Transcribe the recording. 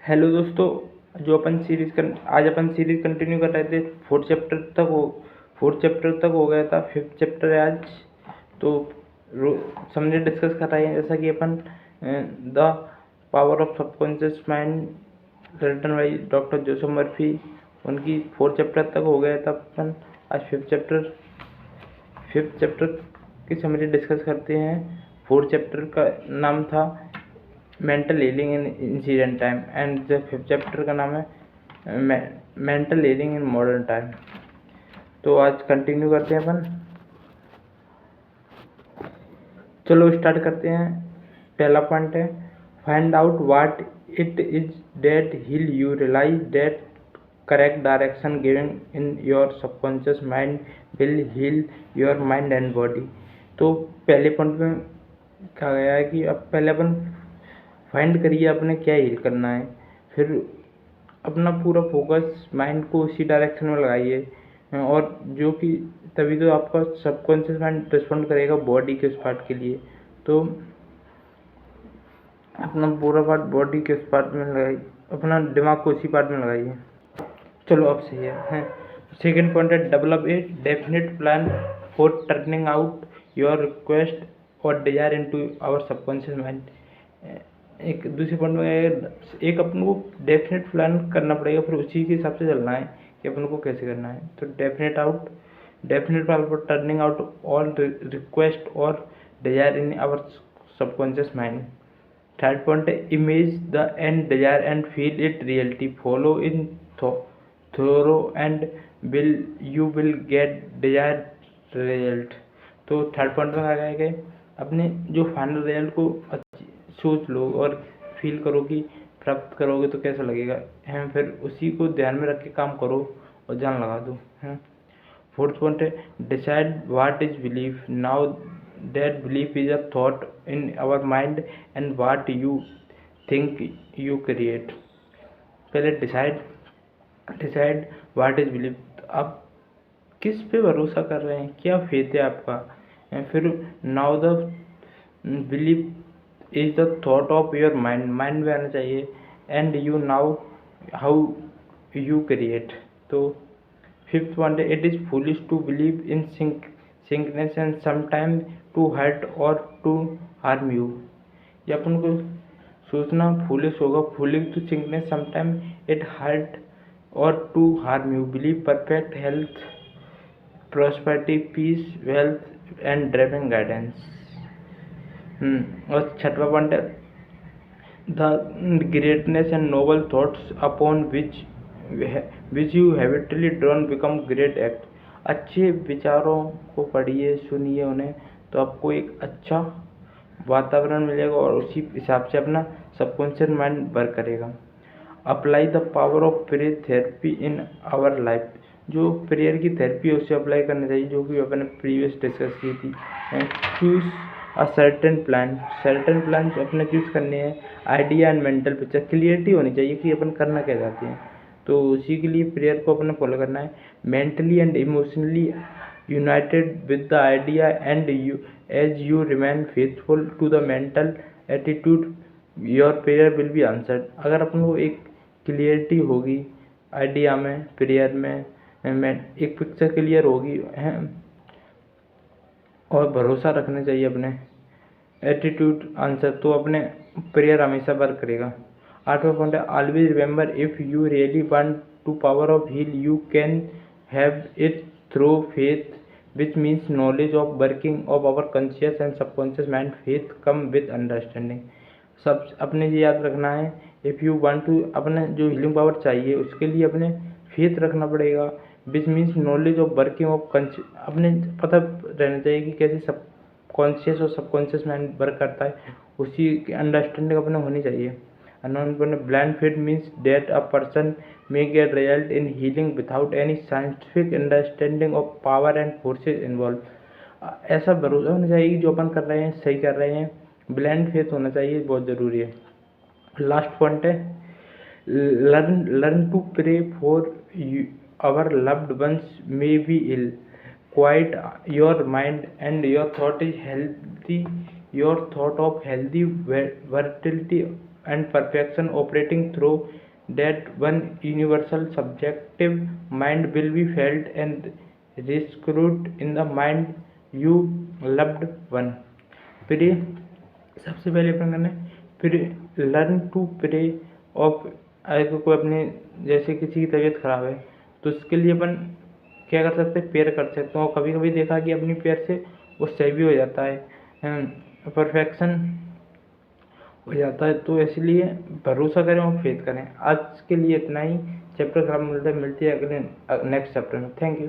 Hello दोस्तों। जो अपन आज अपन सीरीज कंटिन्यू कर रहे थे। फोर्थ चैप्टर तक हो गया था। फिफ्थ चैप्टर है आज। तो समझे डिस्कस कर रहे हैं जैसा कि अपन the power of subconscious mind written by doctor Joseph Murphy, उनकी फोर्थ चैप्टर तक हो गया था। अपन आज फिफ्थ चैप्टर की समरी डिस्कस करते हैं। फोर्थ चैप्टर का नाम था mental healing in incident time and the fifth chapter का नाम है mental healing in modern time. तो आज कंटिन्यू करते हैं अपन। चलो स्टार्ट करते हैं। पहला पॉइंट है find out what it is that heal you realize that correct direction given in your subconscious mind will heal your mind and body. तो पहले पॉइंट में कहा गया है कि अब पहले अपन फाइंड करिए अपने क्या हील करना है, फिर अपना पूरा फोकस माइंड को उसी डायरेक्शन में लगाइए, और जो कि तभी तो आपका सबकॉन्शियस माइंड रिस्पॉन्ड करेगा बॉडी के उस पार्ट के लिए। तो अपना पूरा पार्ट बॉडी के उस पार्ट में लगाइए, अपना दिमाग को उसी पार्ट में लगाइए। चलो अब सही है। सेकेंड पॉइंट है develop a definite plan for turning out your request और desire into our subconscious mind. एक दूसरे पॉइंट में एक अपन को डेफिनेट प्लान करना पड़ेगा, फिर उसी के हिसाब से चलना है कि अपन को कैसे करना है। तो definite plan for turning out all request और desire in our subconscious mind. Third point है image the end desire and feel it reality, follow in thorough and you will get desire result. तो third point में आ गया कि अपने जो final result को सोच लो और फील करो कि प्राप्त करोगे तो कैसा लगेगा है, फिर उसी को ध्यान में रख के काम करो और जान लगा दो है। फोर्थ पॉइंट है decide what is belief now that belief is a thought in our mind and what you think you create. पहले डिसाइड व्हाट इज बिलीफ, आप किस पे भरोसा कर रहे हैं, क्या फेथ है आपका। फिर now the belief is the thought of your mind, mind में आना चाहिए, and you know how you create. तो फिफ्थ पॉइंट है it is foolish to believe in sickness and sometime to hurt or to harm you. ये अपन को सोचना foolish होगा, fooling to sickness sometime it hurt or to harm you, believe perfect health prosperity peace wealth and driving guidance. और छठवा point है the greatness and noble thoughts upon which you habitually drawn become great act. अच्छे विचारों को पढ़िए, सुनिए उन्हें, तो आपको एक अच्छा वातावरण मिलेगा और उसी हिसाब से अपना सबकॉन्शियस माइंड वर्क करेगा। Apply the power of prayer therapy in our life, जो प्रेयर की थेरेपी है उसे अप्लाई करना चाहिए, जो कि अपने प्रीवियस डिस्कस की थी। चूज अ सर्टेन प्लान अपने चूज करने हैं। Idea and mental picture, clarity होनी चाहिए कि अपन करना क्या चाहते हैं, तो उसी के लिए प्रेयर को अपने फॉलो करना है। Mentally and emotionally united with the idea and you as you remain faithful to the mental attitude your prayer will be answered. अगर अपन को एक क्लियरिटी होगी आइडिया में, प्रेयर में एक पिक्चर क्लियर होगी है, और भरोसा रखना चाहिए अपने एटीट्यूड आंसर, तो अपने प्रेयर हमेशा वर्क करेगा। आठवां पॉइंट है always remember if you really want to power of heal you can have it through faith which means knowledge of working of our conscious and subconscious mind. Faith come with understanding. सब अपने ये याद रखना है, if you want to अपने जो healing power चाहिए उसके लिए अपने फेथ रखना पड़ेगा, विच means knowledge of working of अपने पता रहना चाहिए कि कैसे सब कॉन्शियस और सबकॉन्शियस माइंड वर्क करता है, उसी की अंडरस्टैंडिंग अपने होनी चाहिए। Blind faith means that a person may get result in healing without any scientific understanding of power and forces involved। ऐसा भरोसा होना चाहिए कि जो अपन कर रहे हैं सही कर रहे हैं, ब्लाइंड फेथ होना चाहिए, बहुत ज़रूरी है। लास्ट पॉइंट है learn to pray for our loved ones may be ill, quiet your mind and your thought is healthy, your thought of healthy vitality and perfection operating through that one universal subjective mind will be felt and rescued in the mind you loved one. फिर ये सबसे पहले अपन करना है, फिर learn to pray of, अगर कोई अपने जैसे किसी की तबीयत खराब है तो उसके लिए अपन क्या कर सकते हैं, प्रेयर कर सकते हैं। और कभी कभी देखा कि अपनी प्रेयर से वो सही भी हो जाता है, परफेक्शन हो जाता है। तो इसलिए भरोसा करें और फेथ करें। आज के लिए इतना ही। चैप्टर खत्म, मिलते हैं अगले नेक्स्ट चैप्टर में। Thank you.